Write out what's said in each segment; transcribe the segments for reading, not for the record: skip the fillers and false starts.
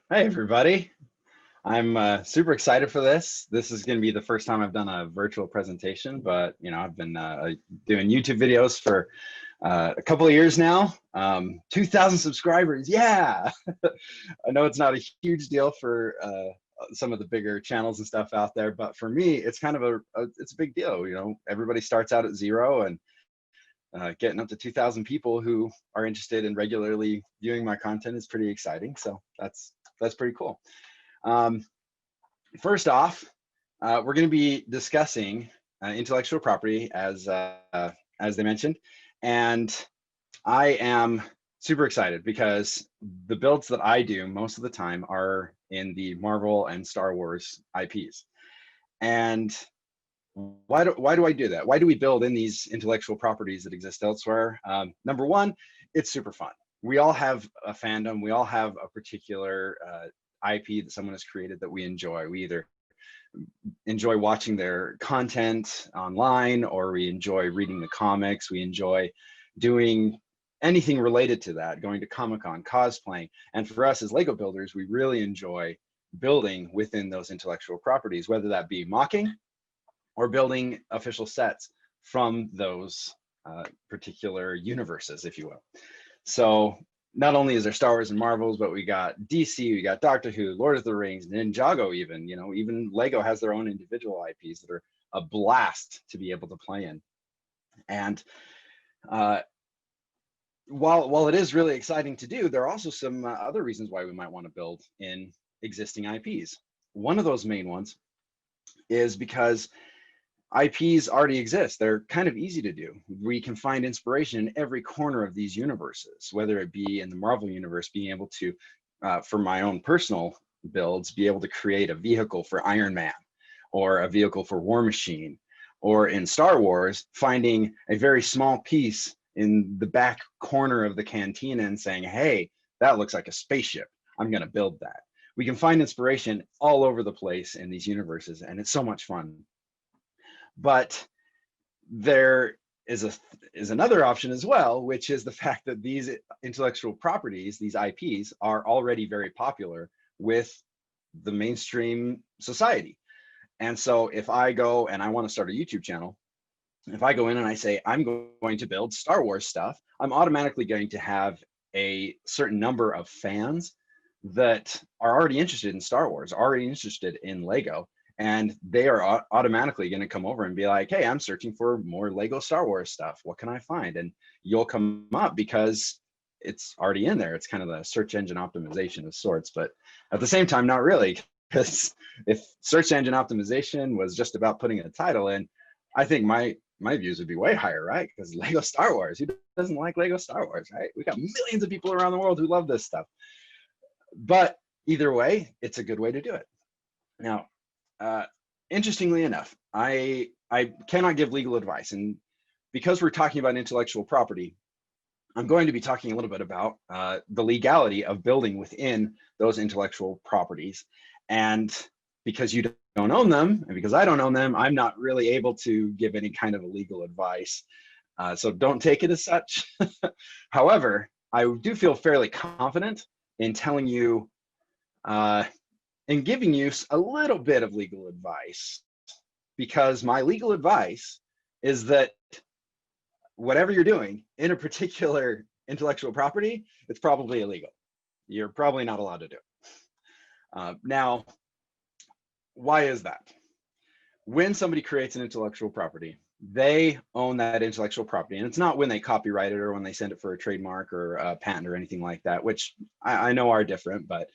Hey everybody. I'm super excited for this. This is going to be the first time I've done a virtual presentation, but I've been doing YouTube videos for a couple of years now. 2,000 subscribers. Yeah. I know it's not a huge deal for some of the bigger channels and stuff out there, but for me, it's kind of it's a big deal. Everybody starts out at zero, and getting up to 2,000 people who are interested in regularly viewing my content is pretty exciting. So that's pretty cool. Um, First off, we're going to be discussing intellectual property as they mentioned, and I am super excited because the builds that I do most of the time are in the Marvel and Star Wars IPs. And why do I do that? Why do we build in these intellectual properties that exist elsewhere? Number one, it's super fun. We all have a fandom. We all have a particular IP that someone has created that we enjoy. We either enjoy watching their content online, or we enjoy reading the comics. We enjoy doing anything related to that, going to Comic-Con, cosplaying. And for us as Lego builders, we really enjoy building within those intellectual properties, whether that be mocking or building official sets from those particular universes, if you will. So not only is there Star Wars and Marvels, but we got DC, we got Doctor Who, Lord of the Rings, Ninjago even, even Lego has their own individual IPs that are a blast to be able to play in. And while it is really exciting to do, there are also some other reasons why we might want to build in existing IPs. One of those main ones is because IPs already exist. They're kind of easy to do. We can find inspiration in every corner of these universes, whether it be in the Marvel universe, being able to, for my own personal builds, be able to create a vehicle for Iron Man or a vehicle for War Machine, or in Star Wars, finding a very small piece in the back corner of the cantina and saying, hey, that looks like a spaceship. I'm going to build that. We can find inspiration all over the place in these universes, and it's so much fun. But there is another option as well, which is the fact that these intellectual properties, these IPs, are already very popular with the mainstream society. And so if I go and I want to start a YouTube channel, if I go in and I say, I'm going to build Star Wars stuff, I'm automatically going to have a certain number of fans that are already interested in Star Wars, already interested in Lego, and they are automatically going to come over and be like, hey, I'm searching for more Lego Star Wars stuff. What can I find? And you'll come up because it's already in there. It's kind of the search engine optimization of sorts, but at the same time, not really, because if search engine optimization was just about putting a title in, I think my views would be way higher, right? Because Lego Star Wars, who doesn't like Lego Star Wars, right? We got millions of people around the world who love this stuff. But either way, it's a good way to do it. Now, interestingly enough, I cannot give legal advice, and because we're talking about intellectual property, I'm going to be talking a little bit about the legality of building within those intellectual properties. And because you don't own them, and because I don't own them, I'm not really able to give any kind of legal advice. So don't take it as such. However, I do feel fairly confident in telling you and giving you a little bit of legal advice, because my legal advice is that whatever you're doing in a particular intellectual property, it's probably illegal. You're probably not allowed to do it. Now, why is that? When somebody creates an intellectual property, they own that intellectual property. And it's not when they copyright it or when they send it for a trademark or a patent or anything like that, which I know are different, but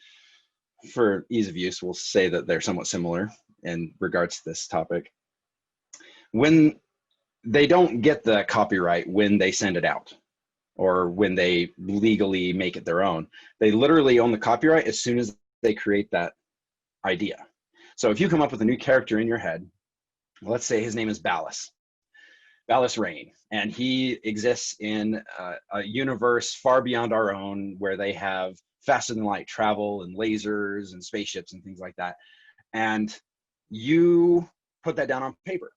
for ease of use, we'll say that they're somewhat similar in regards to this topic. When they don't get the copyright when they send it out or when they legally make it their own, they literally own the copyright as soon as they create that idea. So if you come up with a new character in your head, let's say his name is Ballas Rain, and he exists in a universe far beyond our own where they have faster than light travel and lasers and spaceships and things like that. And you put that down on paper.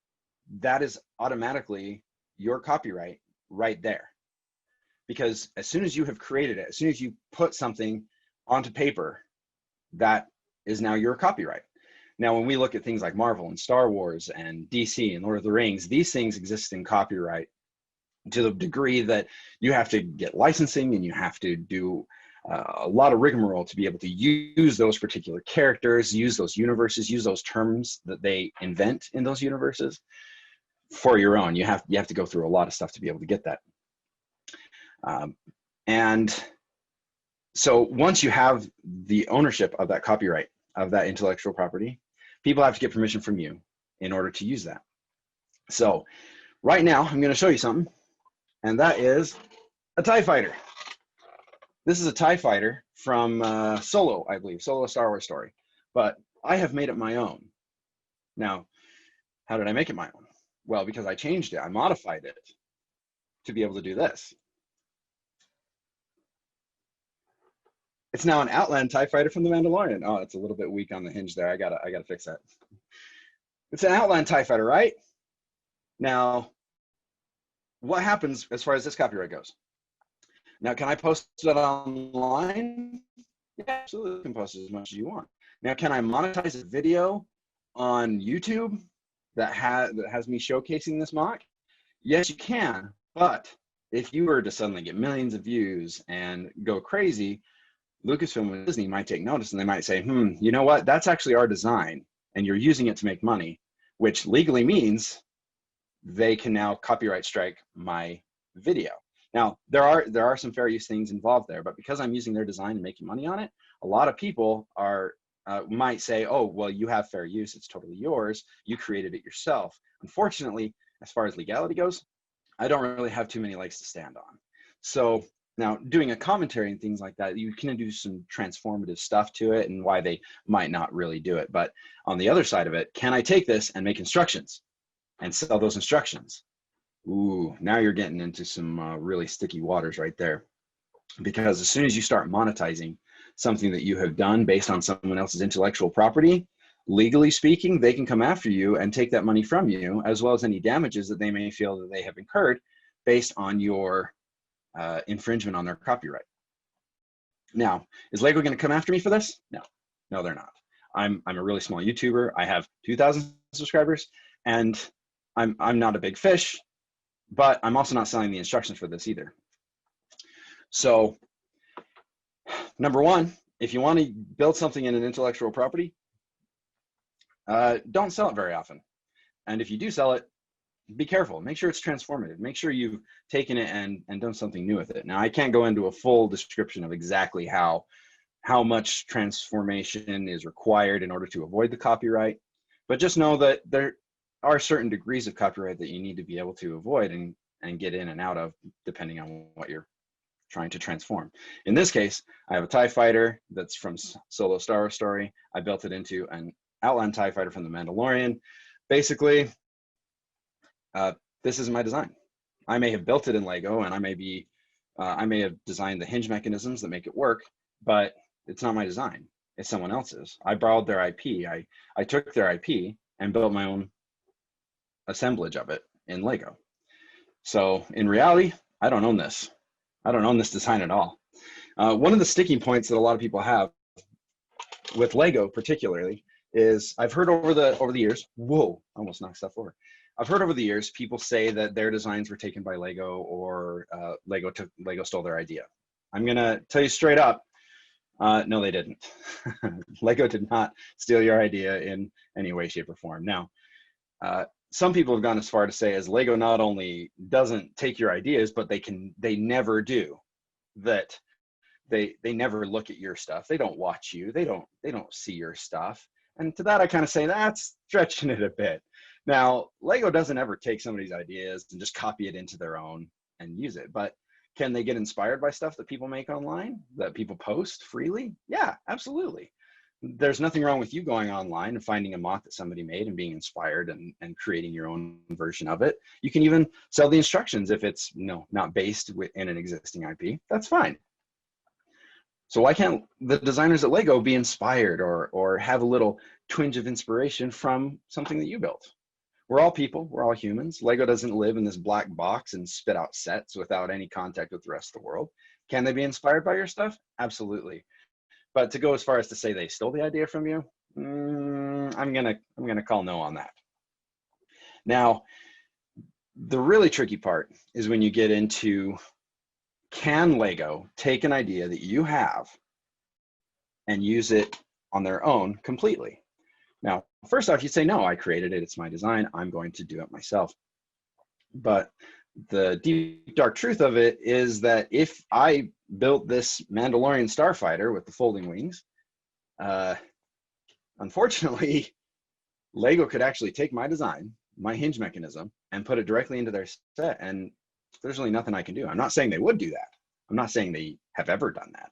That is automatically your copyright right there. Because as soon as you have created it, as soon as you put something onto paper, that is now your copyright. Now, when we look at things like Marvel and Star Wars and DC and Lord of the Rings, these things exist in copyright to the degree that you have to get licensing and you have to do a lot of rigmarole to be able to use those particular characters, use those universes, use those terms that they invent in those universes for your own. You have to go through a lot of stuff to be able to get that. And so once you have the ownership of that copyright, of that intellectual property, people have to get permission from you in order to use that. So right now, I'm going to show you something, and that is a TIE fighter. This is a TIE fighter from Solo, I believe, Solo: A Star Wars Story, but I have made it my own. Now, how did I make it my own? Well, because I changed it, I modified it to be able to do this. It's now an Outland TIE fighter from The Mandalorian. Oh, it's a little bit weak on the hinge there. I gotta fix that. It's an Outland TIE fighter, right? Now, what happens as far as this copyright goes? Now, can I post it online? Yeah, absolutely, you can post it as much as you want. Now, can I monetize a video on YouTube that has me showcasing this mock? Yes, you can, but if you were to suddenly get millions of views and go crazy, Lucasfilm and Disney might take notice and they might say, you know what, that's actually our design and you're using it to make money, which legally means they can now copyright strike my video. Now, there are some fair use things involved there, but because I'm using their design and making money on it, a lot of people might say, oh, well, you have fair use, it's totally yours, you created it yourself. Unfortunately, as far as legality goes, I don't really have too many legs to stand on. So now, doing a commentary and things like that, you can do some transformative stuff to it and why they might not really do it. But on the other side of it, can I take this and make instructions and sell those instructions? Ooh, now you're getting into some really sticky waters right there. Because as soon as you start monetizing something that you have done based on someone else's intellectual property, legally speaking, they can come after you and take that money from you, as well as any damages that they may feel that they have incurred based on your infringement on their copyright. Now, is Lego going to come after me for this? No, they're not. I'm a really small YouTuber. I have 2,000 subscribers, and I'm not a big fish, but I'm also not selling the instructions for this either. So, number one, if you want to build something in an intellectual property, don't sell it very often. And if you do sell it, be careful. Make sure it's transformative. Make sure you've taken it and done something new with it. Now, I can't go into a full description of exactly how much transformation is required in order to avoid the copyright, but just know that there are certain degrees of copyright that you need to be able to avoid and get in and out of, depending on what you're trying to transform. In this case, I have a TIE fighter that's from Solo: Star Wars Story. I built it into an Outland TIE fighter from The Mandalorian. Basically, this is my design. I may have built it in Lego, and I may have designed the hinge mechanisms that make it work, but it's not my design. It's someone else's. I borrowed their IP. I took their IP and built my own assemblage of it in Lego. So in reality, I don't own this. I don't own this design at all. One of the sticking points that a lot of people have with Lego particularly is I've heard over the years, whoa, I almost knocked stuff over. I've heard over the years people say that their designs were taken by Lego, or Lego stole their idea. I'm gonna tell you straight up, no, they didn't. Lego did not steal your idea in any way, shape, or form. Now, some people have gone as far to say, as Lego not only doesn't take your ideas, but they never do. That they never look at your stuff. They don't watch you. They don't see your stuff. And to that, I kind of say that's stretching it a bit. Now, Lego doesn't ever take somebody's ideas and just copy it into their own and use it. But can they get inspired by stuff that people make online, that people post freely? Yeah, absolutely. There's nothing wrong with you going online and finding a mock that somebody made and being inspired and creating your own version of it. You can even sell the instructions if it's not based in an existing IP. That's fine. So why can't the designers at Lego be inspired or have a little twinge of inspiration from something that you built? We're all people, we're all humans. Lego doesn't live in this black box and spit out sets without any contact with the rest of the world. Can they be inspired by your stuff? Absolutely. But to go as far as to say they stole the idea from you, I'm gonna call no on that. Now, the really tricky part is when you get into, can Lego take an idea that you have and use it on their own completely? Now, first off, you say, no, I created it, it's my design, I'm going to do it myself. But the deep, dark truth of it is that if I built this Mandalorian starfighter with the folding wings, unfortunately, Lego could actually take my design, my hinge mechanism, and put it directly into their set, and there's really nothing I can do. I'm not saying they would do that. I'm not saying they have ever done that.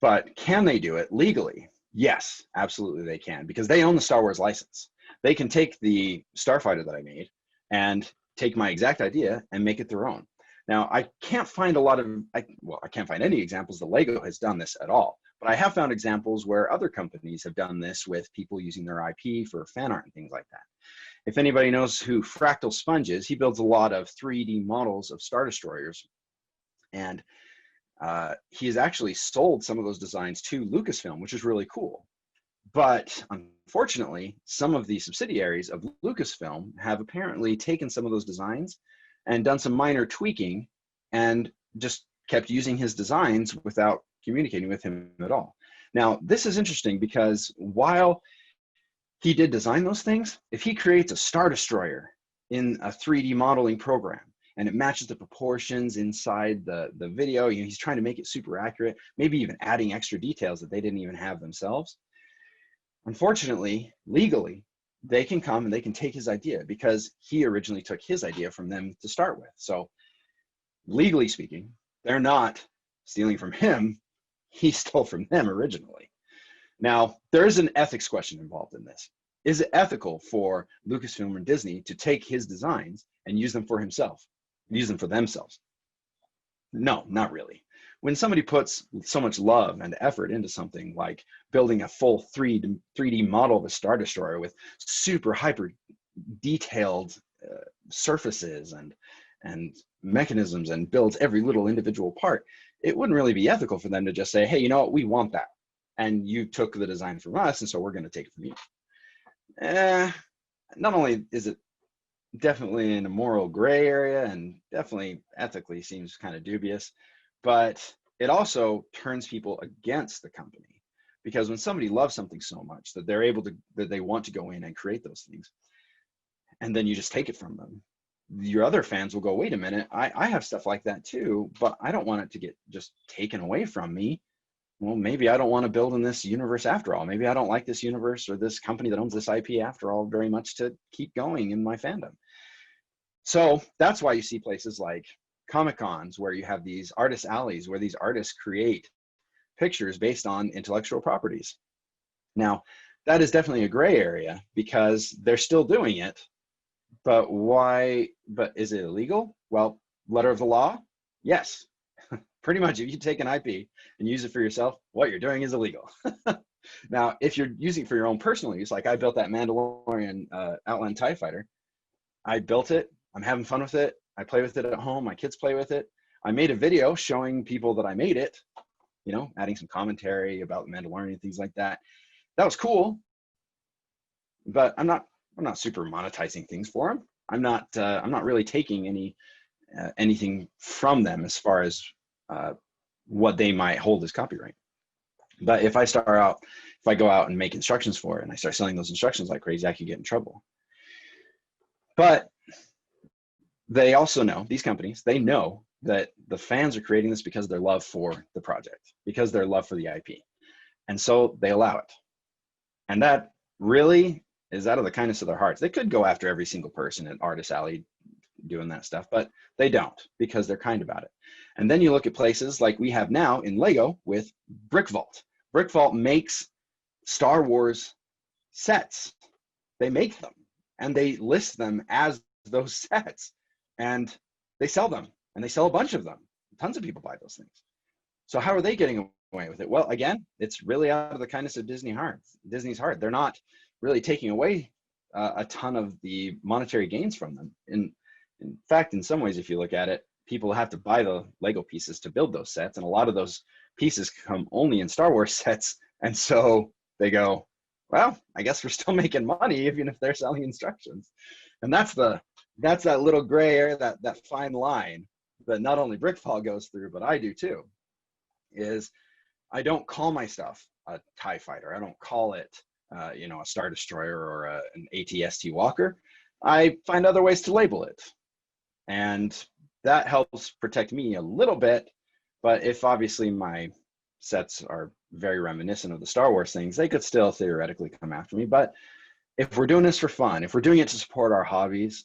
But can they do it legally? Yes, absolutely they can, because they own the Star Wars license. They can take the starfighter that I made and take my exact idea and make it their own. Now, I can't find I can't find any examples that Lego has done this at all, but I have found examples where other companies have done this with people using their IP for fan art and things like that. If anybody knows who Fractal Sponge is, he builds a lot of 3D models of Star Destroyers, and he has actually sold some of those designs to Lucasfilm, which is really cool. But unfortunately, some of the subsidiaries of Lucasfilm have apparently taken some of those designs and done some minor tweaking and just kept using his designs without communicating with him at all. Now, this is interesting because while he did design those things, if he creates a Star Destroyer in a 3D modeling program and it matches the proportions inside the video, you know, he's trying to make it super accurate, maybe even adding extra details that they didn't even have themselves. Unfortunately, legally, they can come and they can take his idea because he originally took his idea from them to start with. So legally speaking, they're not stealing from him. He stole from them originally. Now, there is an ethics question involved in this. Is it ethical for Lucasfilm and Disney to take his designs and use them for himself, use them for themselves? No, not really. When somebody puts so much love and effort into something like building a full 3D model of a Star Destroyer with super hyper detailed surfaces and mechanisms and builds every little individual part, it wouldn't really be ethical for them to just say, hey, you know what, we want that. And you took the design from us, and so we're going to take it from you. Not only is it definitely in a moral gray area and definitely ethically seems kind of dubious, but it also turns people against the company, because when somebody loves something so much that they're able to, that they want to go in and create those things, and then you just take it from them, your other fans will go, wait a minute, I have stuff like that too, but I don't want it to get just taken away from me. Well, maybe I don't want to build in this universe after all. Maybe I don't like this universe or this company that owns this IP after all very much to keep going in my fandom. So that's why you see places like Comic-Cons where you have these artist alleys where these artists create pictures based on intellectual properties. Now, that is definitely a gray area because they're still doing it, but why? But is it illegal? Well, letter of the law, yes. Pretty much, if you take an IP and use it for yourself, what you're doing is illegal. Now, if you're using it for your own personal use, like I built that Mandalorian Outland TIE Fighter, I built it, I'm having fun with it, I play with it at home, my kids play with it. I made a video showing people that I made it, you know, adding some commentary about the Mandalorian, things like that. That was cool, but I'm not super monetizing things for them. I'm not really taking anything from them as far as what they might hold as copyright. But if I go out and make instructions for it and I start selling those instructions like crazy, I could get in trouble. But they also know, these companies, they know that the fans are creating this because of their love for the project, because of their love for the IP. And so they allow it. And that really is out of the kindness of their hearts. They could go after every single person at Artist Alley doing that stuff, but they don't because they're kind about it. And then you look at places like we have now in Lego with BrickVault. BrickVault makes Star Wars sets. They make them and they list them as those sets and they sell them, and they sell a bunch of them. Tons of people buy those things. So how are they getting away with it? Well, again, it's really out of the kindness of Disney's heart. They're not really taking away a ton of the monetary gains from them. In fact, in some ways, if you look at it, people have to buy the Lego pieces to build those sets, and a lot of those pieces come only in Star Wars sets. And so they go, well, I guess we're still making money even if they're selling instructions. And that's that little gray area, that fine line that not only BrickCon goes through, but I do too, is I don't call my stuff a TIE fighter. I don't call it, a Star Destroyer or an AT-ST Walker. I find other ways to label it. And that helps protect me a little bit. But if obviously my sets are very reminiscent of the Star Wars things, they could still theoretically come after me. But if we're doing this for fun, if we're doing it to support our hobbies,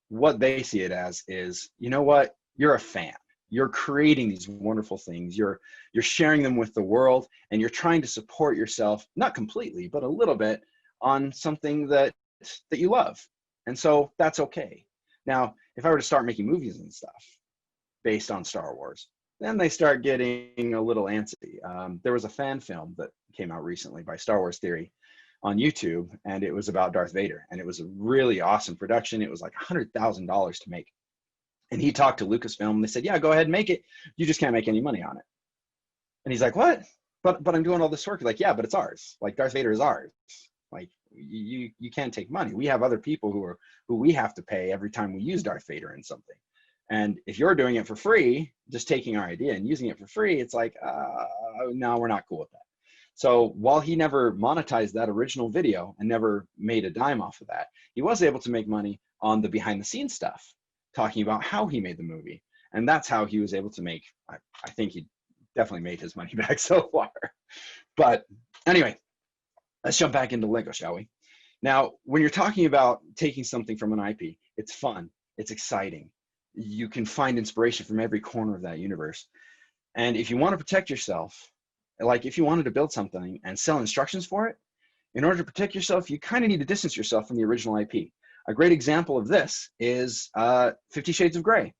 what they see it as is, you know what, you're a fan. You're creating these wonderful things. You're sharing them with the world, and you're trying to support yourself, not completely, but a little bit, on something that you love. And so that's okay. Now, if I were to start making movies and stuff based on Star Wars, then they start getting a little antsy. There was a fan film that came out recently by Star Wars Theory on YouTube, and it was about Darth Vader, and it was a really awesome production. It was like $100,000 to make. And he talked to Lucasfilm, and they said, yeah, go ahead and make it. You just can't make any money on it. And he's like, what? But I'm doing all this work. Like, yeah, but it's ours. Like, Darth Vader is ours. Like, you can't take money. We have other people who we have to pay every time we use Darth Vader in something. And if you're doing it for free, just taking our idea and using it for free, it's like, no, we're not cool with that. So while he never monetized that original video and never made a dime off of that, he was able to make money on the behind the scenes stuff, talking about how he made the movie. And that's how he was able to make, I think he definitely made his money back so far. But anyway, let's jump back into Lego, shall we? Now, when you're talking about taking something from an IP, it's fun, it's exciting. You can find inspiration from every corner of that universe. And if you want to protect yourself, like if you wanted to build something and sell instructions for it, in order to protect yourself, you kind of need to distance yourself from the original IP. A great example of this is 50 Shades of Grey.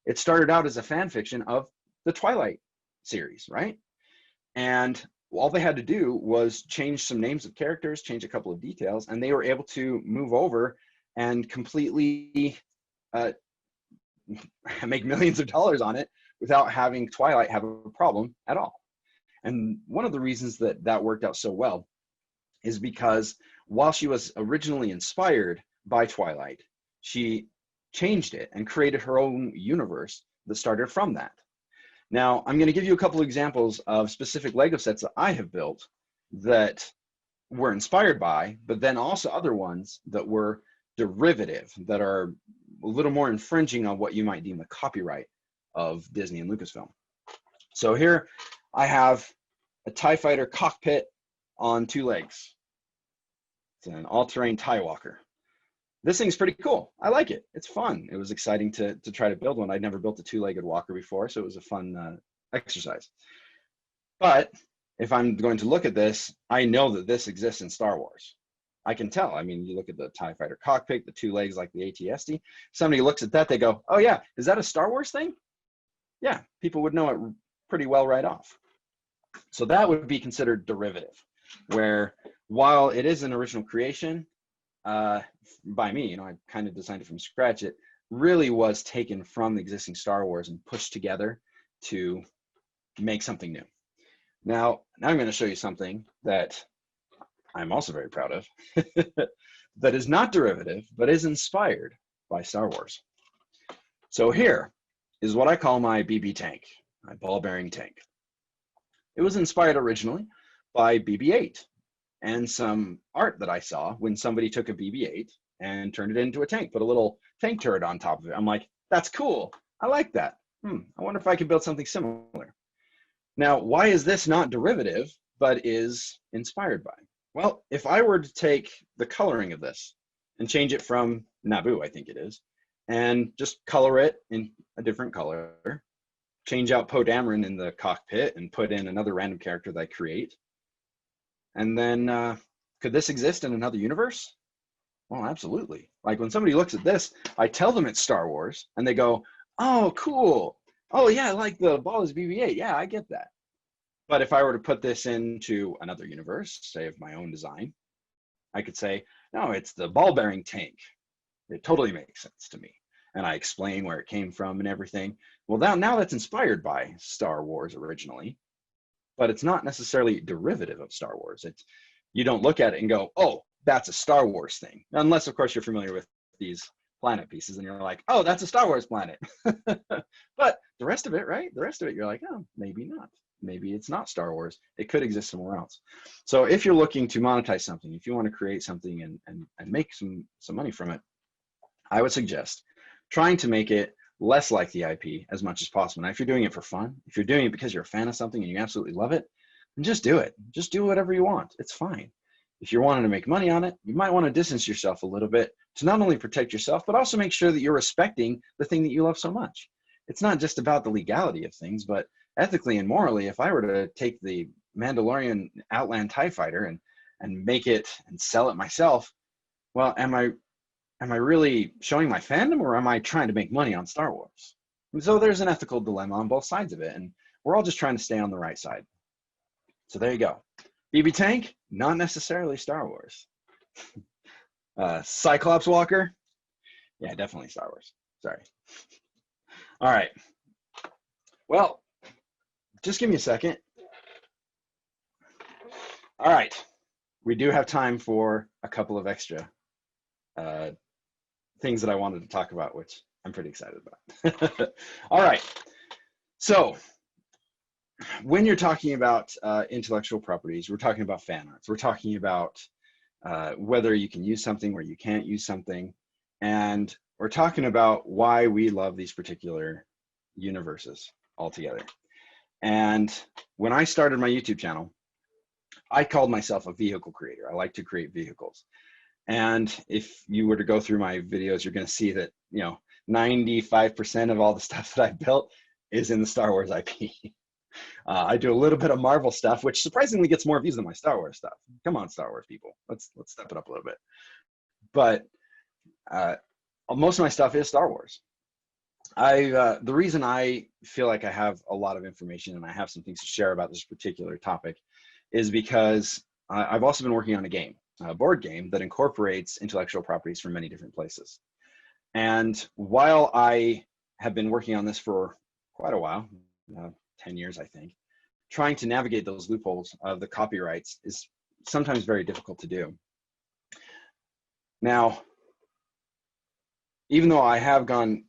It started out as a fan fiction of the Twilight series, right? And all they had to do was change some names of characters, change a couple of details, and they were able to move over and completely make millions of dollars on it without having Twilight have a problem at all. And one of the reasons that worked out so well is because while she was originally inspired by Twilight, she changed it and created her own universe that started from that. Now, I'm going to give you a couple examples of specific Lego sets that I have built that were inspired by, but then also other ones that were derivative, that are a little more infringing on what you might deem the copyright of Disney and Lucasfilm. So here I have a TIE fighter cockpit on 2 legs. It's an all-terrain TIE walker. This thing's pretty cool. I like it. It's fun. It was exciting to try to build one. I'd never built a 2-legged walker before, so it was a fun exercise. But if I'm going to look at this, I know that this exists in Star Wars. I can tell. I mean, you look at the TIE fighter cockpit, the 2 legs like the AT-ST. Somebody looks at that, they go, oh yeah, is that a Star Wars thing? Yeah, people would know it pretty well right off. So that would be considered derivative, where while it is an original creation by me, I kind of designed it from scratch, it really was taken from the existing Star Wars and pushed together to make something new. Now I'm going to show you something that I'm also very proud of that is not derivative, but is inspired by Star Wars. So here is what I call my BB tank, my ball bearing tank. It was inspired originally by BB-8 and some art that I saw when somebody took a BB-8 and turned it into a tank, put a little tank turret on top of it. I'm like, that's cool. I like that. I wonder if I could build something similar. Now, why is this not derivative, but is inspired by? Well, if I were to take the coloring of this and change it from Naboo, I think it is, and just color it in a different color, change out Poe Dameron in the cockpit and put in another random character that I create, and then could this exist in another universe? Well, absolutely. Like when somebody looks at this, I tell them it's Star Wars, and they go, oh, cool. Oh, yeah, I like the ball is BB-8. Yeah, I get that. But if I were to put this into another universe, say of my own design, I could say, no, it's the ball bearing tank. It totally makes sense to me. And I explain where it came from and everything. Well, now that's inspired by Star Wars originally. but it's not necessarily derivative of Star Wars. You don't look at it and go, oh, that's a Star Wars thing. Unless, of course, you're familiar with these planet pieces and you're like, oh, that's a Star Wars planet. But the rest of it, right? The rest of it, you're like, oh, maybe not. Maybe it's not Star Wars. It could exist somewhere else. So if you're looking to monetize something, if you want to create something and make some money from it, I would suggest trying to make it less like the IP as much as possible. Now, if you're doing it for fun, if you're doing it because you're a fan of something and you absolutely love it, then just do it. Just do whatever you want. It's fine. If you're wanting to make money on it, you might want to distance yourself a little bit to not only protect yourself, but also make sure that you're respecting the thing that you love so much. It's not just about the legality of things, but ethically and morally, if I were to take the Mandalorian Outland TIE Fighter and make it and sell it myself, well, am I really showing my fandom, or am I trying to make money on Star Wars? And so there's an ethical dilemma on both sides of it, and we're all just trying to stay on the right side. So there you go. BB Tank, not necessarily Star Wars. Cyclops Walker, yeah, definitely Star Wars. Sorry. All right. Well, just give me a second. All right. We do have time for a couple of extra things that I wanted to talk about, which I'm pretty excited about. All right. So when you're talking about intellectual properties, we're talking about fan arts. We're talking about whether you can use something or you can't use something. And we're talking about why we love these particular universes altogether. And when I started my YouTube channel, I called myself a vehicle creator. I like to create vehicles. And if you were to go through my videos, you're going to see that, 95% of all the stuff that I built is in the Star Wars IP. I do a little bit of Marvel stuff, which surprisingly gets more views than my Star Wars stuff. Come on, Star Wars people, let's step it up a little bit. But most of my stuff is Star Wars. The reason I feel like I have a lot of information and I have some things to share about this particular topic is because I've also been working on a board game that incorporates intellectual properties from many different places. And while I have been working on this for quite a while, 10 years, I think, trying to navigate those loopholes of the copyrights is sometimes very difficult to do. Now, even though I have gone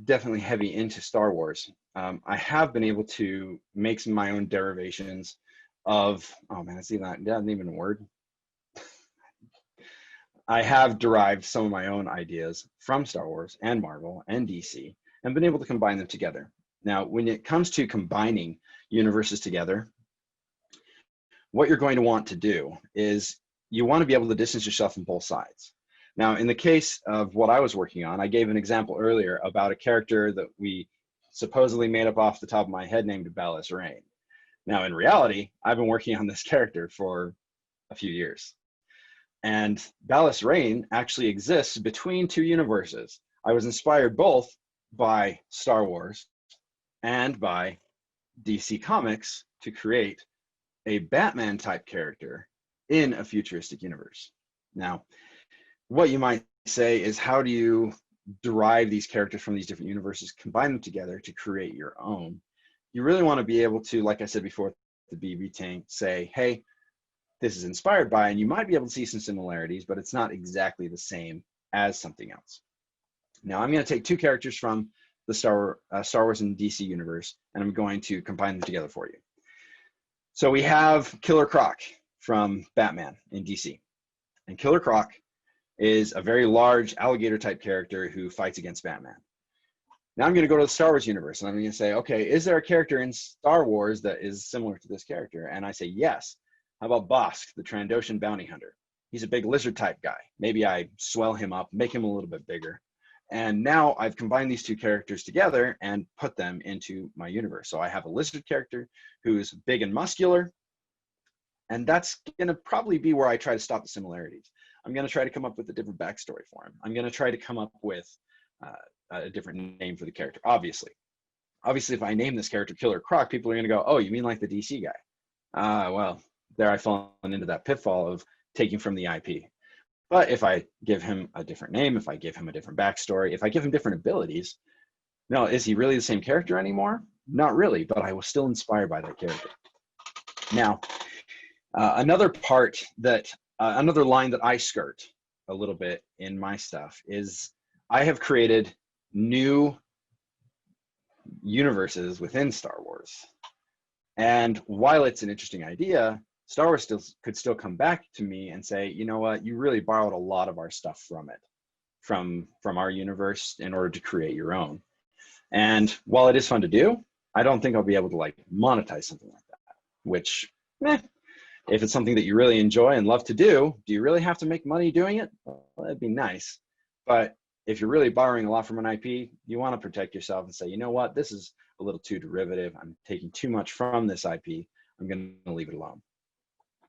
definitely heavy into Star Wars, I have been able to make some of my own derivations of, oh man, that's not even a word. I have derived some of my own ideas from Star Wars and Marvel and DC and been able to combine them together. Now, when it comes to combining universes together, what you're going to want to do is you want to be able to distance yourself from both sides. Now, in the case of what I was working on, I gave an example earlier about a character that we supposedly made up off the top of my head named Ballas Rain. Now, in reality, I've been working on this character for a few years. And Ballas Rain actually exists between two universes. I was inspired both by Star Wars and by DC Comics to create a Batman type character in a futuristic universe. Now, what you might say is, how do you derive these characters from these different universes, combine them together to create your own? You really want to be able to, like I said before, the BB Tank, say, hey, this is inspired by, and you might be able to see some similarities, but it's not exactly the same as something else. Now, I'm going to take two characters from the Star Wars and DC universe, and I'm going to combine them together for you. So we have Killer Croc from Batman in DC. And Killer Croc is a very large alligator type character who fights against Batman. Now I'm going to go to the Star Wars universe, and I'm going to say, okay, is there a character in Star Wars that is similar to this character? And I say, yes. How about Bosk, the Trandoshan bounty hunter? He's a big lizard type guy. Maybe I swell him up, make him a little bit bigger. And now I've combined these two characters together and put them into my universe. So I have a lizard character who's big and muscular, and that's going to probably be where I try to stop the similarities. I'm going to try to come up with a different backstory for him. I'm going to try to come up with a different name for the character, obviously. Obviously, if I name this character Killer Croc, people are going to go, oh, you mean like the DC guy? Well, there I've fallen into that pitfall of taking from the IP. But if I give him a different name, if I give him a different backstory, if I give him different abilities, no, is he really the same character anymore? Not really, but I was still inspired by that character. Now, another part that, another line that I skirt a little bit in my stuff is I have created new universes within Star Wars. And while it's an interesting idea, Star Wars could still come back to me and say, you know what, you really borrowed a lot of our stuff from it, from our universe in order to create your own. And while it is fun to do, I don't think I'll be able to like monetize something like that, which, if it's something that you really enjoy and love to do you really have to make money doing it? Well, that'd be nice. But if you're really borrowing a lot from an IP, you want to protect yourself and say, you know what, this is a little too derivative. I'm taking too much from this IP. I'm going to leave it alone.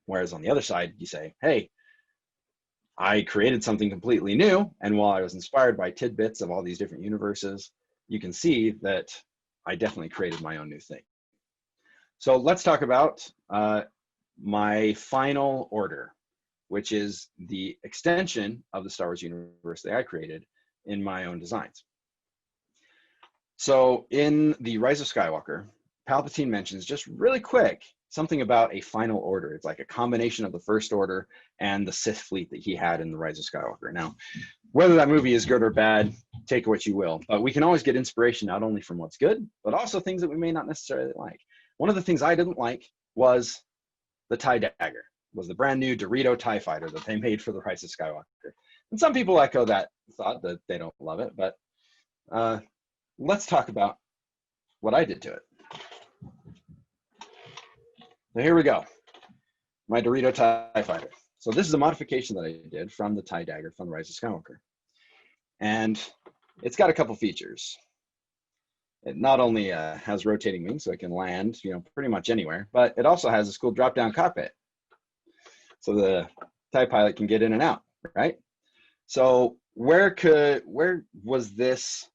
Whereas on the other side, you say, hey, I created something completely new. And while I was inspired by tidbits of all these different universes, you can see that I definitely created my own new thing. So let's talk about my final order, which is the extension of the Star Wars universe that I created in my own designs. So in the Rise of Skywalker, Palpatine mentions just really quick something about a final order. It's like a combination of the First Order and the Sith fleet that he had in the Rise of Skywalker. Now, whether that movie is good or bad, take what you will, but we can always get inspiration not only from what's good, but also things that we may not necessarily like. One of the things I didn't like was the TIE Dagger, was the brand new Dorito TIE Fighter that they made for the Rise of Skywalker. And some people echo that thought, that they don't love it, but let's talk about what I did to it. So here we go, my Dorito TIE Fighter. So this is a modification that I did from the TIE Dagger from the Rise of Skywalker. And it's got a couple features. It not only has rotating wings, so it can land, pretty much anywhere, but it also has this cool drop-down cockpit. So the TIE pilot can get in and out, right? So where was this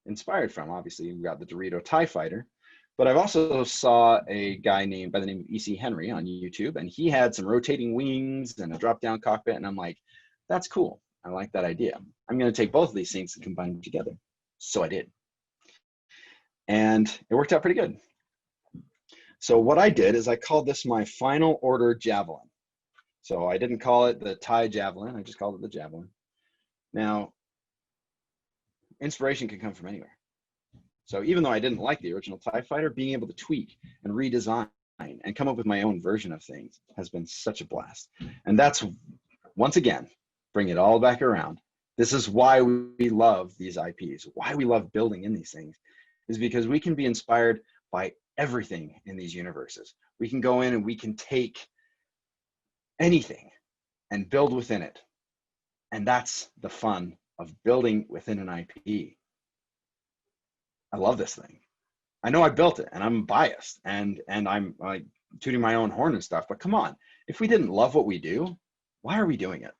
inspired from? Obviously, we got the Dorito TIE Fighter, but I've also saw a guy by the name of E.C. Henry on YouTube, and he had some rotating wings and a drop-down cockpit, and I'm like, that's cool. I like that idea. I'm going to take both of these things and combine them together. So I did. And it worked out pretty good. So what I did is I called this my Final Order Javelin. So I didn't call it the TIE Javelin, I just called it the Javelin. Now, inspiration can come from anywhere. So even though I didn't like the original TIE Fighter, being able to tweak and redesign and come up with my own version of things has been such a blast. And that's, once again, bring it all back around. This is why we love these IPs, why we love building in these things, is because we can be inspired by everything in these universes. We can go in and we can take anything and build within it. And that's the fun of building within an IP. I love this thing. I know I built it and I'm biased and I'm like tooting my own horn and stuff, but come on, if we didn't love what we do, why are we doing it?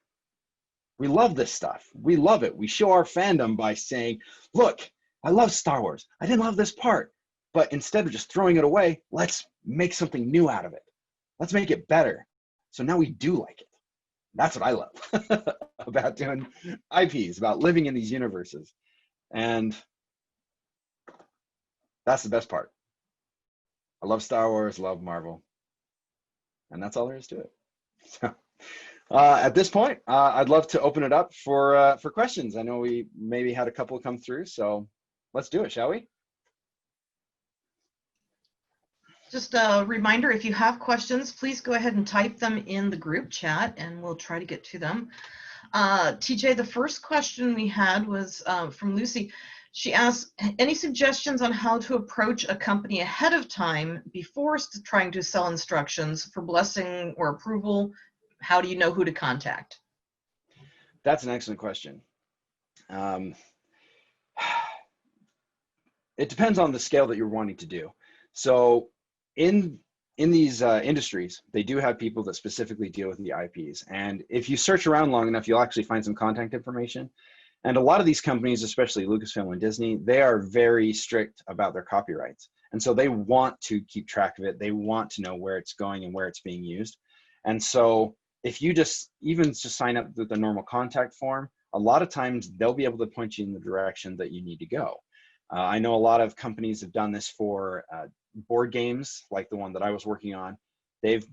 We love this stuff. We love it. We show our fandom by saying, look, I love Star Wars. I didn't love this part, but instead of just throwing it away, let's make something new out of it. Let's make it better. So now we do like it. That's what I love about doing IPs, about living in these universes. And that's the best part. I love Star Wars, love Marvel. And that's all there is to it. So, at this point, I'd love to open it up for questions. I know we maybe had a couple come through, so let's do it, shall we? Just a reminder, if you have questions, please go ahead and type them in the group chat and we'll try to get to them. TJ, the first question we had was from Lucy. She asked, any suggestions on how to approach a company ahead of time before trying to sell instructions for blessing or approval? How do you know who to contact? That's an excellent question. It depends on the scale that you're wanting to do. So in these industries, they do have people that specifically deal with the IPs. And if you search around long enough, you'll actually find some contact information. And a lot of these companies, especially Lucasfilm and Disney, they are very strict about their copyrights. And so they want to keep track of it. They want to know where it's going and where it's being used. And so if you just sign up with the normal contact form, a lot of times they'll be able to point you in the direction that you need to go. I know a lot of companies have done this for board games, like the one that I was working on. they've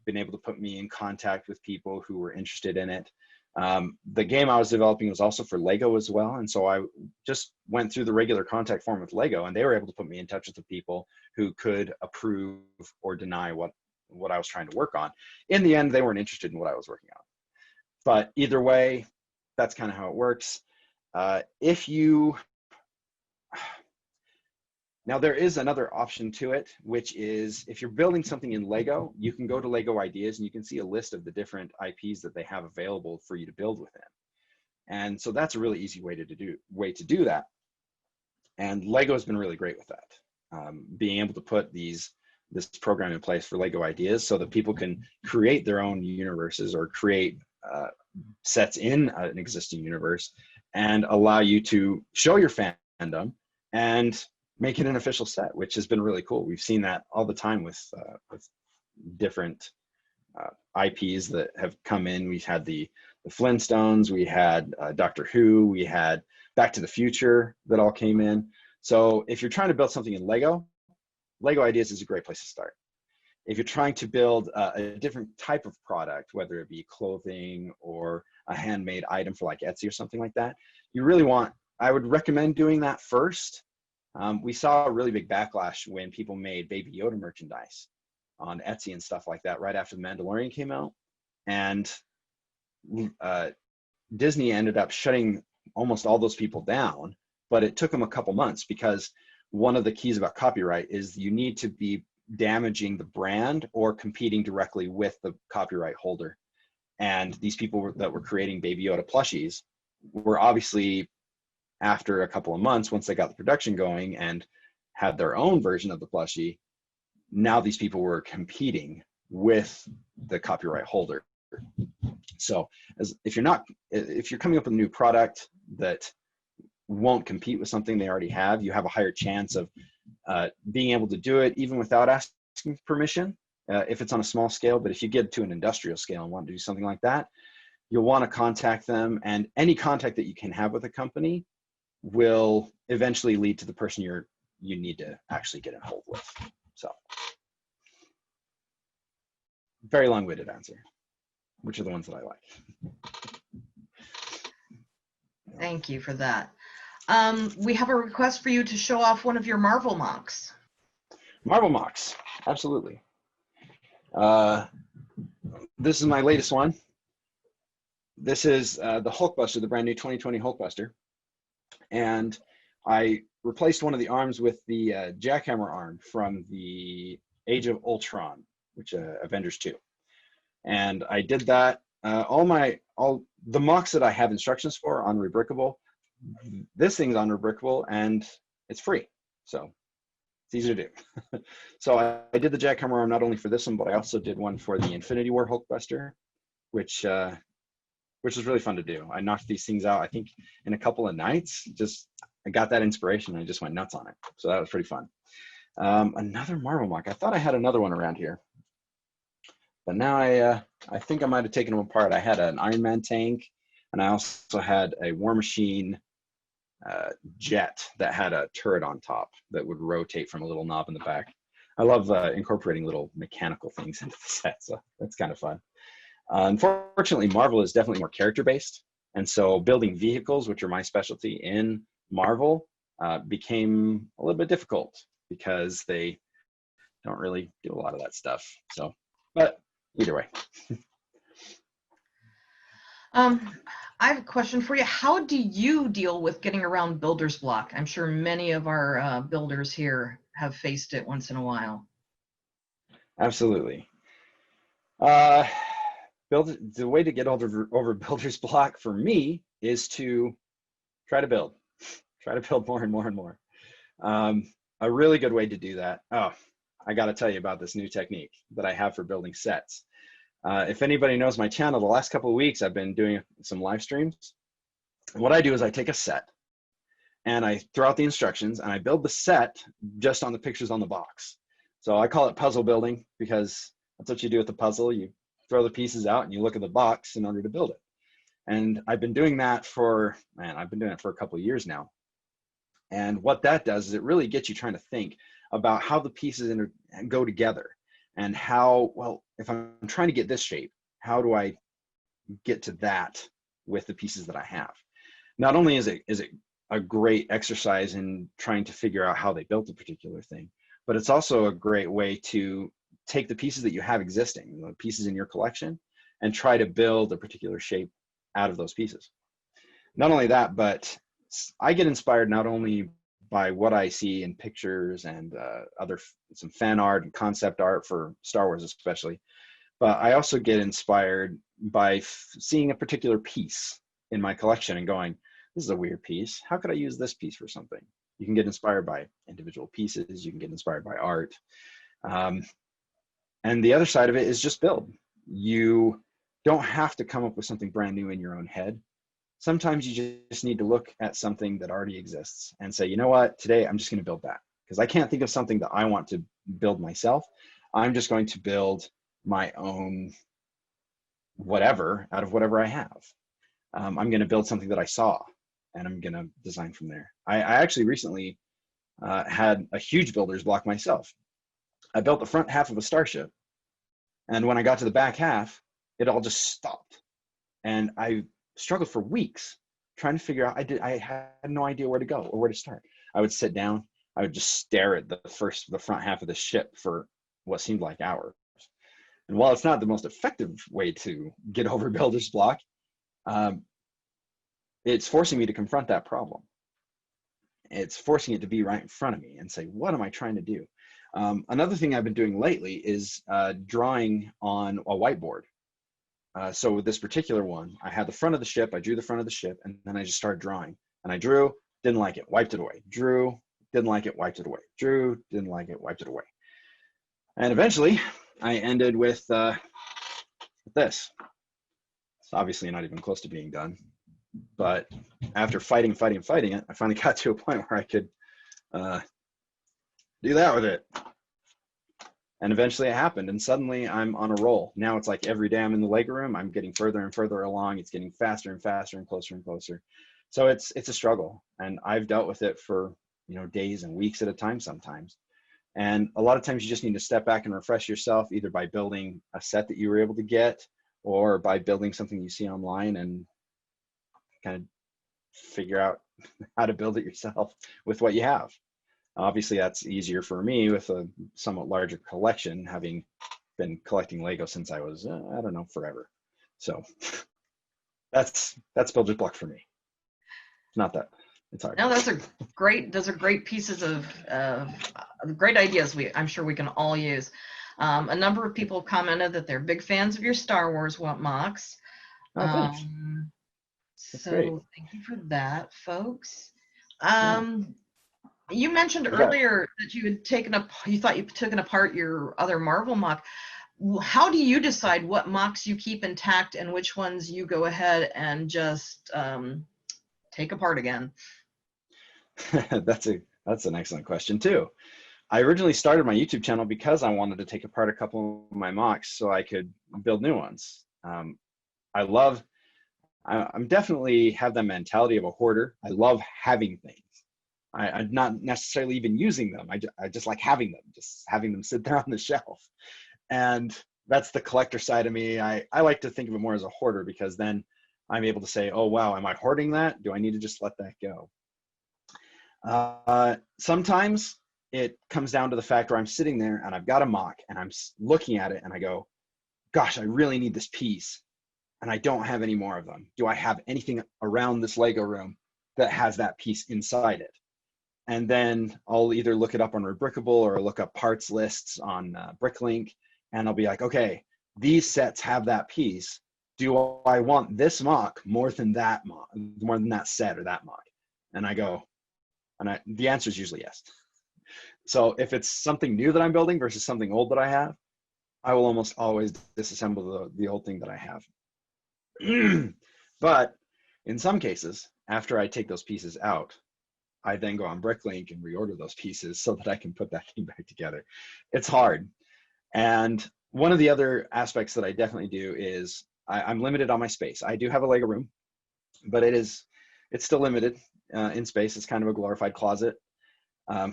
been able to put me in contact with people who were interested in it. The game I was developing was also for Lego as well. And so I just went through the regular contact form with Lego, and they were able to put me in touch with the people who could approve or deny what I was trying to work on. In the end, they weren't interested in what I was working on. But either way, that's kind of how it works. Now there is another option to it, which is if you're building something in Lego, you can go to Lego Ideas and you can see a list of the different IPs that they have available for you to build within. And so that's a really easy way to do that. And Lego has been really great with that. Being able to put this program in place for Lego Ideas so that people can create their own universes or create sets in an existing universe and allow you to show your fandom and make it an official set, which has been really cool. We've seen that all the time with different IPs that have come in. We've had the Flintstones, we had Doctor Who, we had Back to the Future that all came in. So if you're trying to build something in Lego, Lego Ideas is a great place to start. If you're trying to build a different type of product, whether it be clothing or a handmade item for like Etsy or something like that, I would recommend doing that first. We saw a really big backlash when people made Baby Yoda merchandise on Etsy and stuff like that right after The Mandalorian came out. And Disney ended up shutting almost all those people down, but it took them a couple months because one of the keys about copyright is you need to be damaging the brand or competing directly with the copyright holder. And these people that were creating Baby Yoda plushies were obviously, after a couple of months, once they got the production going and had their own version of the plushie, now these people were competing with the copyright holder. So if you're coming up with a new product that won't compete with something they already have, you have a higher chance of being able to do it even without asking permission if it's on a small scale. But if you get to an industrial scale and want to do something like that, you'll want to contact them, and any contact that you can have with a company will eventually lead to the person you need to actually get in hold with. So, very long-winded answer. Which are the ones that I like? Thank you for that. We have a request for you to show off one of your Marvel MOCs. Marvel MOCs, absolutely. This is my latest one. This is the Hulkbuster, the brand new 2020 Hulkbuster. And I replaced one of the arms with the jackhammer arm from the Age of Ultron, which Avengers 2. And I did that. All the MOCs that I have instructions for on Rebrickable, this thing's on Rebrickable and it's free. So it's easy to do. So I did the jackhammer arm not only for this one, but I also did one for the Infinity War Hulkbuster, which was really fun to do. I knocked these things out, I think, in a couple of nights. I got that inspiration and I just went nuts on it. So that was pretty fun. Another Marvel MOC. I thought I had another one around here, but now I think I might have taken them apart. I had an Iron Man tank, and I also had a War Machine jet that had a turret on top that would rotate from a little knob in the back. I love incorporating little mechanical things into the set, so that's kind of fun. Unfortunately, Marvel is definitely more character-based, and so building vehicles, which are my specialty in Marvel, became a little bit difficult because they don't really do a lot of that stuff. So, but either way. I have a question for you. How do you deal with getting around builder's block? I'm sure many of our builders here have faced it once in a while. Absolutely. The way to get over builder's block for me is to try to build more and more and more. A really good way to do that. Oh, I got to tell you about this new technique that I have for building sets. If anybody knows my channel, the last couple of weeks I've been doing some live streams. What I do is I take a set and I throw out the instructions and I build the set just on the pictures on the box. So I call it puzzle building because that's what you do with the puzzle. You throw the pieces out and you look at the box in order to build it. And I've been doing that for a couple of years now. And what that does is it really gets you trying to think about how the pieces go together. and how, well, if I'm trying to get this shape, how do I get to that with the pieces that I have? Not only is it a great exercise in trying to figure out how they built a particular thing, but it's also a great way to take the pieces that you have existing, the pieces in your collection, and try to build a particular shape out of those pieces. Not only that, but I get inspired not only by what I see in pictures and some fan art and concept art for Star Wars especially, but I also get inspired by seeing a particular piece in my collection and going, this is a weird piece. How could I use this piece for something? You can get inspired by individual pieces. You can get inspired by art. And the other side of it is just build. You don't have to come up with something brand new in your own head. Sometimes you just need to look at something that already exists and say, you know what, today I'm just going to build that, because I can't think of something that I want to build myself. I'm just going to build my own whatever out of whatever I have. I'm going to build something that I saw, and I'm going to design from there. I actually recently had a huge builder's block myself. I built the front half of a starship, and when I got to the back half, it all just stopped. And I struggled for weeks trying to figure out, I had no idea where to go or where to start. I would sit down, I would just stare at the front half of the ship for what seemed like hours. And while it's not the most effective way to get over builder's block, it's forcing me to confront that problem. It's forcing it to be right in front of me and say, what am I trying to do? Another thing I've been doing lately is drawing on a whiteboard. So with this particular one, I had the front of the ship, I drew the front of the ship, and then I just started drawing. And I drew, didn't like it, wiped it away. Drew, didn't like it, wiped it away. Drew, didn't like it, wiped it away. And eventually, I ended with this. It's obviously not even close to being done. But after fighting it, I finally got to a point where I could do that with it. And eventually it happened, and suddenly I'm on a roll. Now it's like every day I'm in the Lego room, I'm getting further and further along. It's getting faster and faster and closer and closer. So it's a struggle, and I've dealt with it for, you know, days and weeks at a time sometimes. And a lot of times you just need to step back and refresh yourself, either by building a set that you were able to get, or by building something you see online and kind of figure out how to build it yourself with what you have. Obviously, that's easier for me with a somewhat larger collection, having been collecting Lego since I was, I don't know, forever. So that's builder's block for me. It's not that, it's hard. No, those are great pieces of great ideas. I'm sure we can all use. A number of people commented that they're big fans of your Star Wars MOCs. Oh, thanks. So great. thank you for that, folks. You mentioned earlier that you thought you'd taken apart your other Marvel MOC. How do you decide what MOCs you keep intact and which ones you go ahead and just take apart again? That's an excellent question too. I originally started my YouTube channel because I wanted to take apart a couple of my MOCs so I could build new ones. I'm definitely have that mentality of a hoarder. I love having things. I'm not necessarily even using them. I just like having them, just having them sit there on the shelf. And that's the collector side of me. I like to think of it more as a hoarder, because then I'm able to say, oh, wow, am I hoarding that? Do I need to just let that go? Sometimes it comes down to the fact where I'm sitting there and I've got a MOC and I'm looking at it and I go, gosh, I really need this piece. And I don't have any more of them. Do I have anything around this Lego room that has that piece inside it? And then I'll either look it up on Rebrickable or look up parts lists on BrickLink, and I'll be like, okay, these sets have that piece. Do I want this MOC more than that MOC, more than that set or that MOC? And I go, and the answer is usually yes. So if it's something new that I'm building versus something old that I have, I will almost always disassemble the old thing that I have. But in some cases, after I take those pieces out, I then go on BrickLink and reorder those pieces so that I can put that thing back together. It's hard. And one of the other aspects that I definitely do is I'm limited on my space. I do have a Lego room, but it's still limited in space. It's kind of a glorified closet.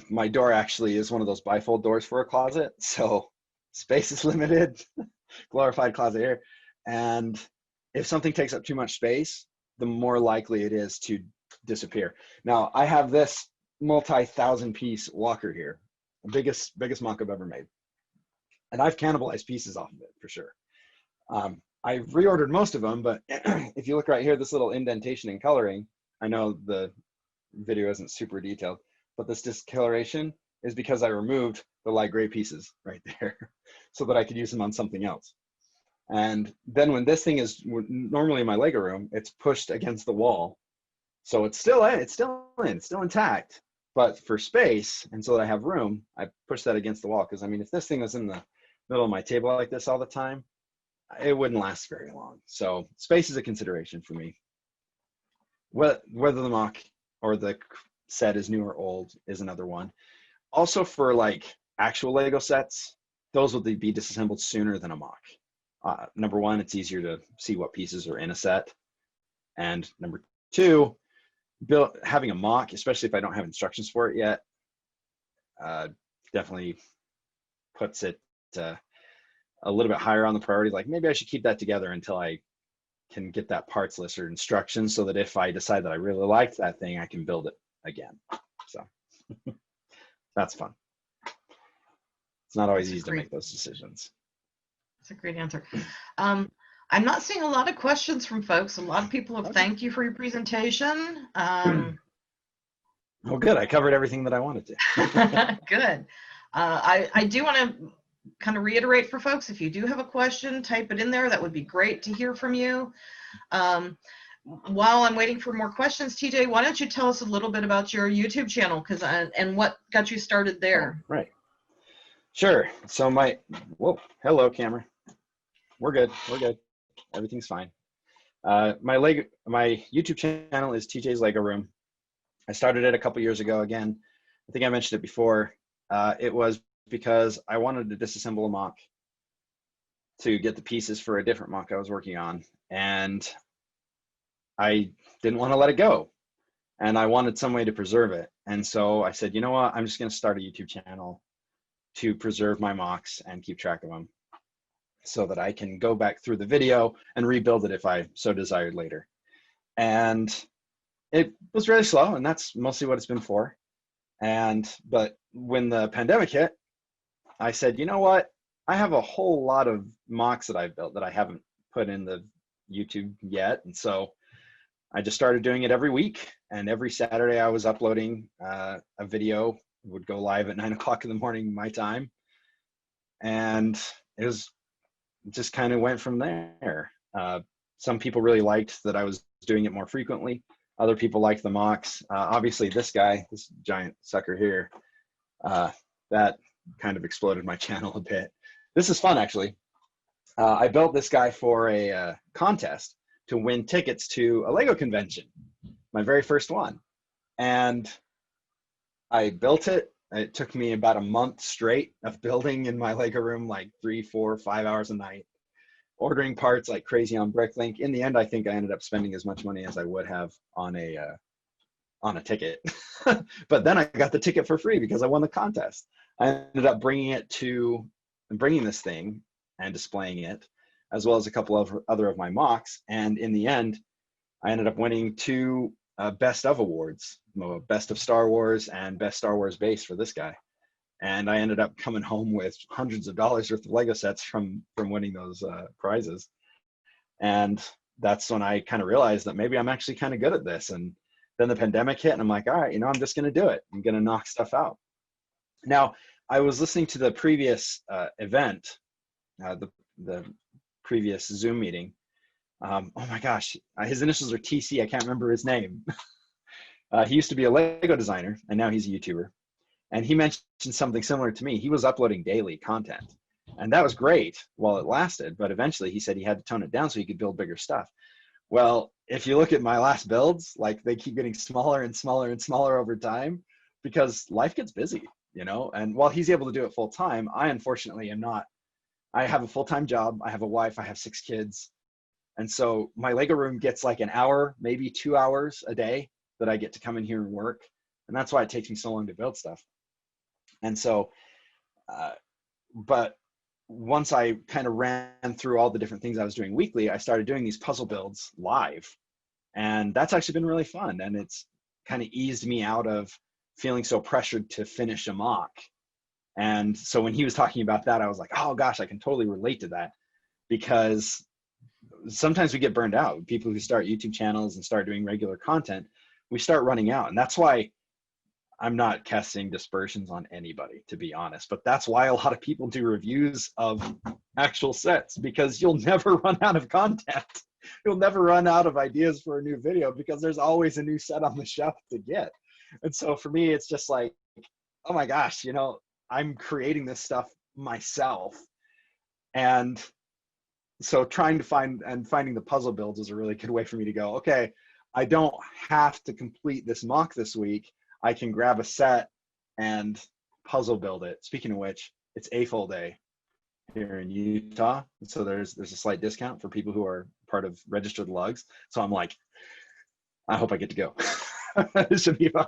My door actually is one of those bifold doors for a closet. So space is limited, glorified closet here. And if something takes up too much space, the more likely it is to disappear. Now, I have this multi-thousand piece walker here, the biggest mock I've ever made. And I've cannibalized pieces off of it for sure. I reordered most of them, but if you look right here, this little indentation and coloring, I know the video isn't super detailed, but this discoloration is because I removed the light gray pieces right there so that I could use them on something else. And then when this thing is normally in my Lego room, it's pushed against the wall. So it's still intact, but for space, and so that I have room, I push that against the wall. Because I mean, if this thing was in the middle of my table like this all the time, it wouldn't last very long. So space is a consideration for me. Whether the mock or the set is new or old is another one. Also for like actual Lego sets, those will be disassembled sooner than a mock. Number one, it's easier to see what pieces are in a set. And number two, having a mock, especially if I don't have instructions for it yet, definitely puts it a little bit higher on the priority. Like maybe I should keep that together until I can get that parts list or instructions so that if I decide that I really liked that thing, I can build it again. So that's fun. It's not always easy to make those decisions. That's a great answer. I'm not seeing a lot of questions from folks. A lot of people have thanked you for your presentation. Well, good. I covered everything that I wanted to. Good. I do want to kind of reiterate for folks, if you do have a question, type it in there. That would be great to hear from you. While I'm waiting for more questions, TJ, why don't you tell us a little bit about your YouTube channel and what got you started there? Right. Sure. So hello, camera. We're good. We're good. Everything's fine. My YouTube channel is TJ's Lego Room. I started it a couple years ago. Again, I think I mentioned it before. It was because I wanted to disassemble a mock to get the pieces for a different mock I was working on, and I didn't want to let it go, and I wanted some way to preserve it. And so I said, you know what? I'm just going to start a YouTube channel to preserve my mocks and keep track of them, so that I can go back through the video and rebuild it if I so desired later. And it was really slow, and that's mostly what it's been for. But when the pandemic hit, I said, you know what? I have a whole lot of mocks that I've built that I haven't put in the YouTube yet. And so I just started doing it every week. And every Saturday I was uploading a video. It would go live at 9 o'clock in the morning, my time. And it just kind of went from there. Some people really liked that I was doing it more frequently. Other people liked the mocks. Obviously this guy, this giant sucker here, that kind of exploded my channel a bit. This is fun, actually. I built this guy for a contest to win tickets to a Lego convention, my very first one. And I built it. It took me about a month straight of building in my Lego room, like 3, 4, 5 hours a night, ordering parts like crazy on BrickLink. In the end, I think I ended up spending as much money as I would have on a ticket. But then I got the ticket for free because I won the contest. I ended up bringing this thing and displaying it, as well as a couple of other of my mocks. And in the end, I ended up winning 2 best of awards, best of Star Wars and best Star Wars base for this guy. And I ended up coming home with hundreds of dollars worth of Lego sets from winning those prizes. And that's when I kind of realized that maybe I'm actually kind of good at this. And then the pandemic hit, and I'm like, all right, I'm just going to do it. I'm going to knock stuff out. Now, I was listening to the previous event, the previous Zoom meeting. Oh my gosh, his initials are TC. I can't remember his name. He used to be a Lego designer, and now he's a YouTuber. And he mentioned something similar to me. He was uploading daily content, and that was great while it lasted. But eventually, he said he had to tone it down so he could build bigger stuff. Well, if you look at my last builds, like they keep getting smaller and smaller and smaller over time because life gets busy, And while he's able to do it full time, I unfortunately am not. I have a full-time job. I have a wife. I have 6 kids. And so my Lego room gets like an hour, maybe 2 hours a day that I get to come in here and work. And that's why it takes me so long to build stuff. And so, but once I kind of ran through all the different things I was doing weekly, I started doing these puzzle builds live. And that's actually been really fun. And it's kind of eased me out of feeling so pressured to finish a mock. And so when he was talking about that, I was like, oh gosh, I can totally relate to that, because sometimes we get burned out. People who start YouTube channels and start doing regular content, we start running out. And that's why I'm not casting dispersions on anybody, to be honest, but that's why a lot of people do reviews of actual sets, because you'll never run out of content. You'll never run out of ideas for a new video, because there's always a new set on the shelf to get. And so for me, it's just like, oh my gosh, you know, I'm creating this stuff myself. And so trying to finding the puzzle builds is a really good way for me to go, okay, I don't have to complete this mock this week. I can grab a set and puzzle build it. Speaking of which, it's AFOL Day here in Utah. So there's a slight discount for people who are part of registered lugs. So I'm like, I hope I get to go. It should be fun.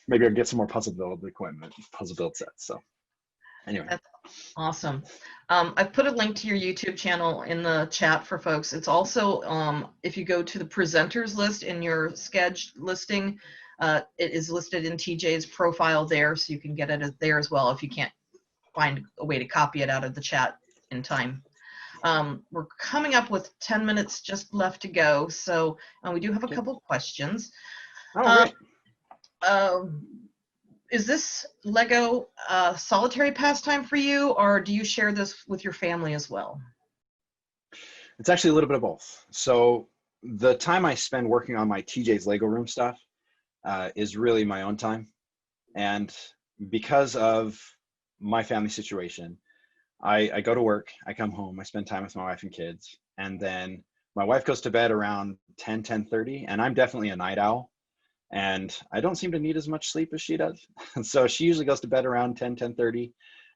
Maybe I can get some more puzzle build equipment, puzzle build sets. So anyway. That's awesome. I've put a link to your YouTube channel in the chat for folks. It's also, if you go to the presenters list in your Sketch listing, it is listed in TJ's profile there, so you can get it there as well if you can't find a way to copy it out of the chat in time. We're coming up with 10 minutes just left to go, so we do have a couple of questions. Oh, great. Is this Lego solitary pastime for you, or do you share this with your family as well? It's actually a little bit of both. So the time I spend working on my TJ's Lego room stuff is really my own time. And because of my family situation, I go to work, I come home, I spend time with my wife and kids, and then my wife goes to bed around 10:30, and I'm definitely a night owl. And I don't seem to need as much sleep as she does. So she usually goes to bed around 10:30,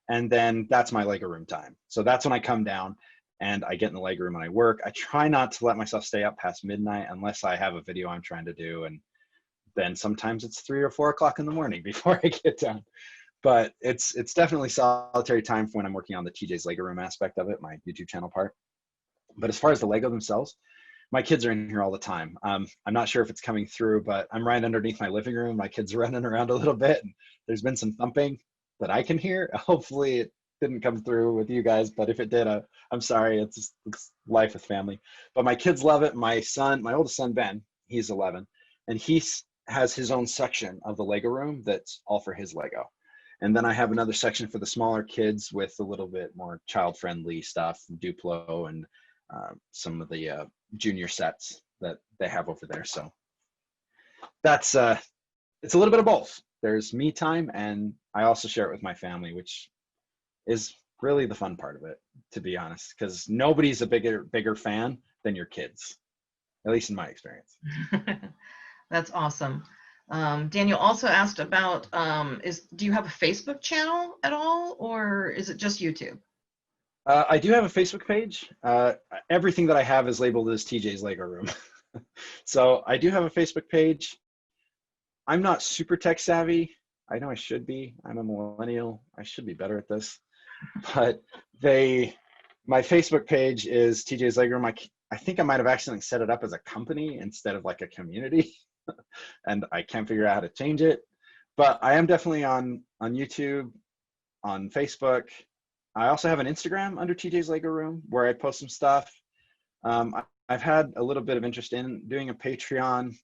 and then that's my Lego room time. So that's when I come down and I get in the Lego room and I work. I try not to let myself stay up past midnight unless I have a video I'm trying to do. And then sometimes it's 3 or 4 o'clock in the morning before I get done. But it's definitely solitary time for when I'm working on the TJ's Lego room aspect of it, my YouTube channel part. But as far as the Lego themselves, my kids are in here all the time. I'm not sure if it's coming through, but I'm right underneath my living room. My kids are running around a little bit. And there's been some thumping that I can hear. Hopefully it didn't come through with you guys, but if it did, I'm sorry. It's life with family. But my kids love it. My oldest son, Ben, he's 11, and he has his own section of the Lego room that's all for his Lego. And then I have another section for the smaller kids with a little bit more child-friendly stuff, Duplo and some of the junior sets that they have over there. So that's it's a little bit of both. There's me time, and I also share it with my family, which is really the fun part of it, to be honest, because nobody's a bigger fan than your kids, at least in my experience. That's awesome. Daniel also asked about, do you have a Facebook channel at all, or is it just YouTube? I do have a Facebook page. Everything that I have is labeled as TJ's Lego Room. So I do have a Facebook page. I'm not super tech savvy. I know I should be. I'm a millennial. I should be better at this. But my Facebook page is TJ's Lego Room. I think I might have accidentally set it up as a company instead of like a community. And I can't figure out how to change it. But I am definitely on YouTube, on Facebook. I also have an Instagram under TJ's Lego Room where I post some stuff. I've had a little bit of interest in doing a Patreon.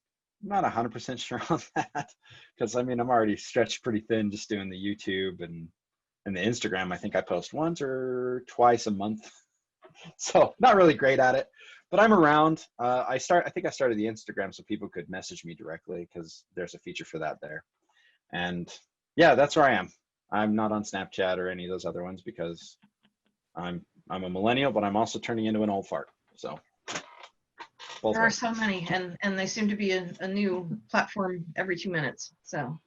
I'm not 100% sure on that, because I mean, I'm already stretched pretty thin just doing the YouTube and the Instagram. I think I post once or twice a month. So not really great at it, but I'm around. I think I started the Instagram so people could message me directly, because there's a feature for that there. And yeah, that's where I am. I'm not on Snapchat or any of those other ones because I'm a millennial, but I'm also turning into an old fart. So there are so many, and they seem to be a new platform every 2 minutes. So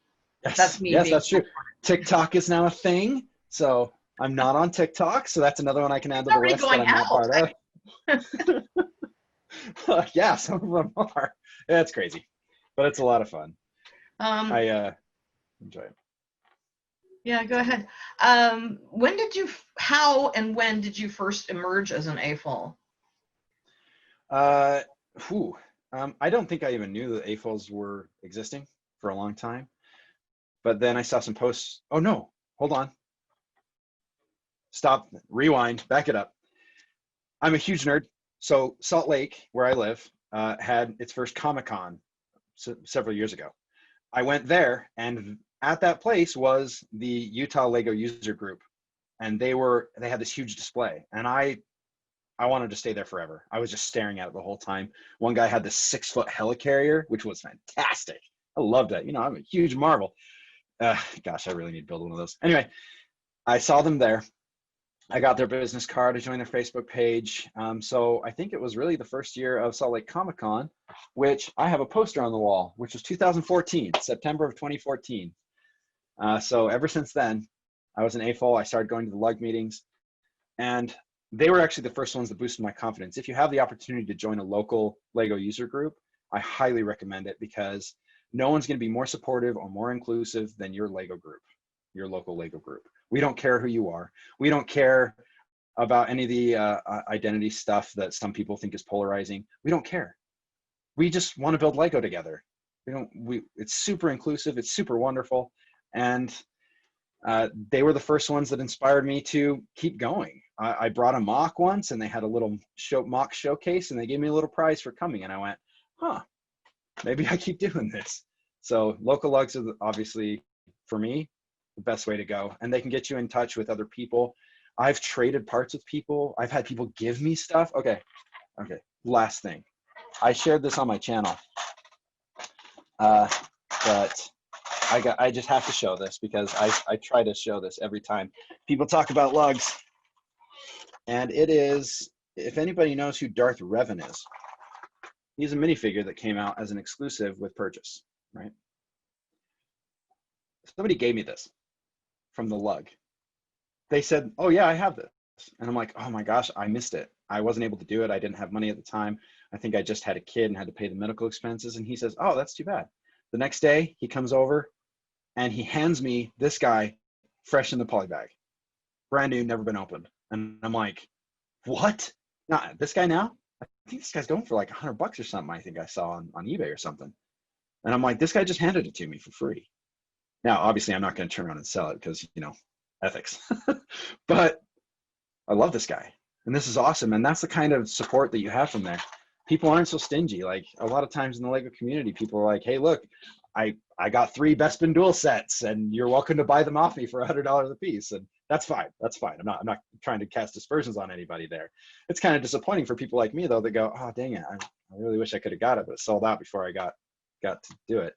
yes, that's me. Yes, that's true. TikTok is now a thing. So I'm not on TikTok. So that's another one I can add to the list that I'm not part of. Yeah, some of them are. Yeah, it's crazy, but it's a lot of fun. I enjoy it. Yeah, go ahead. When did you, how and when did you first emerge as an AFOL? Uh, whew. I don't think I even knew that AFOLs were existing for a long time. But then I saw some posts. Oh no, hold on. Stop, rewind, back it up. I'm a huge nerd. So Salt Lake, where I live, had its first Comic-Con several years ago. I went there, and at that place was the Utah Lego user group, and they had this huge display, and I wanted to stay there forever. I was just staring at it the whole time. One guy had this 6-foot helicarrier, which was fantastic. I loved it. You know, I'm a huge Marvel. Gosh, I really need to build one of those. Anyway, I saw them there. I got their business card. I joined their Facebook page. So I think it was really the first year of Salt Lake Comic Con, which I have a poster on the wall, which was 2014, September of 2014. So ever since then, I was an AFOL. I started going to the LUG meetings, and they were actually the first ones that boosted my confidence. If you have the opportunity to join a local Lego user group, I highly recommend it, because no one's going to be more supportive or more inclusive than your Lego group, your local Lego group. We don't care who you are. We don't care about any of the identity stuff that some people think is polarizing. We don't care. We just want to build Lego together. It's super inclusive. It's super wonderful. And they were the first ones that inspired me to keep going. I brought a mock once, and they had a little mock showcase, and they gave me a little prize for coming. And I went, huh, maybe I keep doing this. So local lugs are obviously, for me, the best way to go. And they can get you in touch with other people. I've traded parts with people. I've had people give me stuff. Okay. Last thing. I shared this on my channel, but I just have to show this, because I try to show this every time people talk about lugs. And it is, if anybody knows who Darth Revan is, he's a minifigure that came out as an exclusive with purchase, right? Somebody gave me this from the lug. They said, oh yeah, I have this. And I'm like, oh my gosh, I missed it. I wasn't able to do it. I didn't have money at the time. I think I just had a kid and had to pay the medical expenses. And he says, oh, that's too bad. The next day he comes over and he hands me this guy fresh in the poly bag, brand new, never been opened. And I'm like, what? Not this guy now? I think this guy's going for like $100 or something. I think I saw on eBay or something. And I'm like, this guy just handed it to me for free. Now, obviously I'm not going to turn around and sell it, because, you know, ethics, but I love this guy, and this is awesome. And that's the kind of support that you have from there. People aren't so stingy. Like a lot of times in the Lego community, people are like, hey, look, I got 3 Bespin dual sets, and you're welcome to buy them off me for $100 a piece. And that's fine. That's fine. I'm not trying to cast aspersions on anybody there. It's kind of disappointing for people like me, though, that go, oh, dang it. I really wish I could have got it, but it sold out before I got to do it.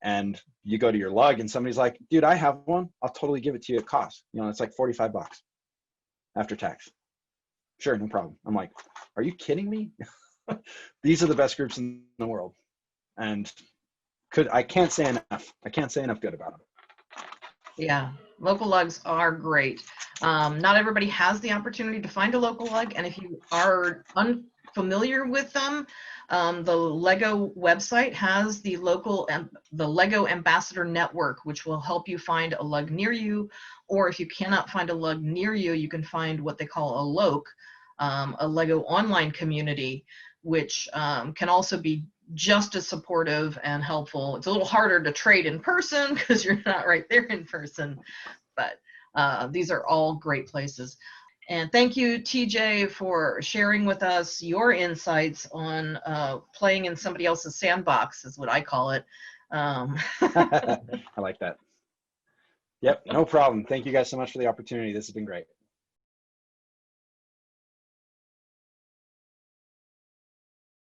And you go to your lug and somebody's like, dude, I have one. I'll totally give it to you at cost. You know, it's like $45 after tax. Sure, no problem. I'm like, are you kidding me? These are the best groups in the world. And I can't say enough. I can't say enough good about them. Yeah, local lugs are great. Not everybody has the opportunity to find a local lug, and if you are unfamiliar with them, the Lego website has the Lego Ambassador Network, which will help you find a lug near you. Or if you cannot find a lug near you, you can find what they call a LOC, a Lego online community, which can also be just as supportive and helpful. It's a little harder to trade in person because you're not right there in person, but these are all great places. And thank you, TJ, for sharing with us your insights on playing in somebody else's sandbox, is what I call it. I like that. Yep, no problem. Thank you guys so much for the opportunity. This has been great.